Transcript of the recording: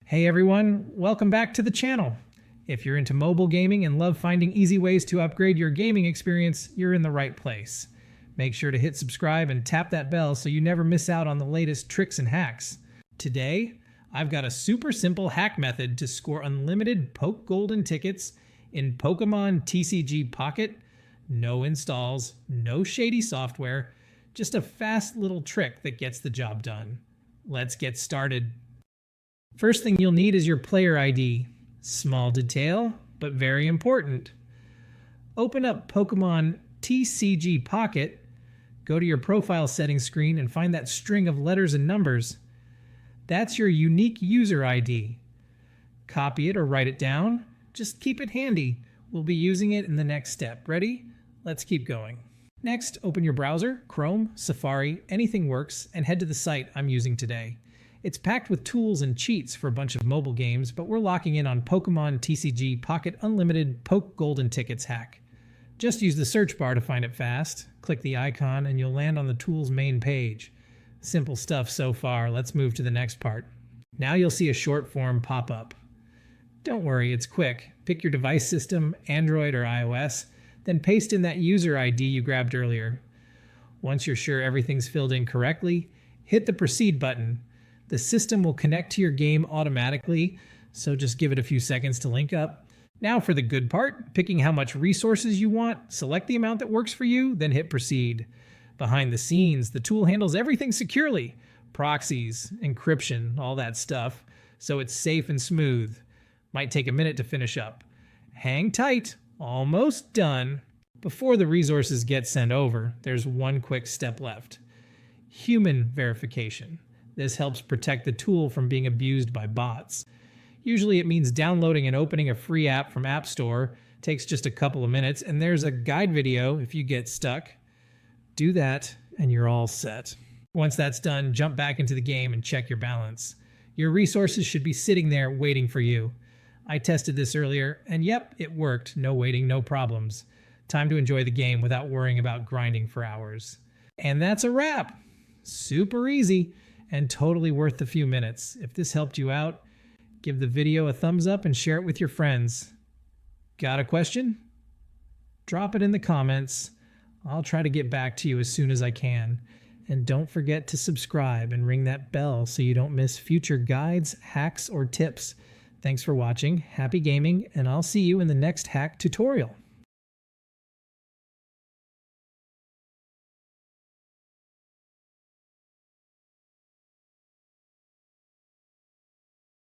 Hey everyone, welcome back to the channel. If you're into mobile gaming and love finding easy ways to upgrade your gaming experience, you're in the right place. Make sure to hit subscribe and tap that bell so you never miss out on the latest tricks and hacks. Today, I've got a super simple hack method to score unlimited Poke Golden tickets in Pokemon TCG Pocket. No installs, no shady software, just a fast little trick that gets the job done. Let's get started. First thing you'll need is your player ID. Small detail, but very important. Open up Pokemon TCG Pocket, go to your profile settings screen and find that string of letters and numbers. That's your unique user ID. Copy it or write it down. Just keep it handy. We'll be using it in the next step. Ready? Let's keep going. Next, open your browser, Chrome, Safari, anything works, and head to the site I'm using today. It's packed with tools and cheats for a bunch of mobile games, but we're locking in on Pokemon TCG Pocket Unlimited Poke Golden Tickets hack. Just use the search bar to find it fast. Click the icon and you'll land on the tool's main page. Simple stuff so far, let's move to the next part. Now you'll see a short form pop up. Don't worry, it's quick. Pick your device system, Android or iOS, then paste in that user ID you grabbed earlier. Once you're sure everything's filled in correctly, hit the proceed button. The system will connect to your game automatically, so just give it a few seconds to link up. Now for the good part, picking how much resources you want, select the amount that works for you, then hit proceed. Behind the scenes, the tool handles everything securely. Proxies, encryption, all that stuff, so it's safe and smooth. Might take a minute to finish up. Hang tight, almost done. Before the resources get sent over, there's one quick step left. Human verification. This helps protect the tool from being abused by bots. Usually it means downloading and opening a free app from App Store. Takes just a couple of minutes, and there's a guide video if you get stuck. Do that, and you're all set. Once that's done, jump back into the game and check your balance. Your resources should be sitting there waiting for you. I tested this earlier, and yep, it worked. No waiting, no problems. Time to enjoy the game without worrying about grinding for hours. And that's a wrap. Super easy. And totally worth the few minutes. If this helped you out, give the video a thumbs up and share it with your friends. Got a question? Drop it in the comments. I'll try to get back to you as soon as I can. And don't forget to subscribe and ring that bell so you don't miss future guides, hacks, or tips. Thanks for watching, happy gaming, and I'll see you in the next hack tutorial.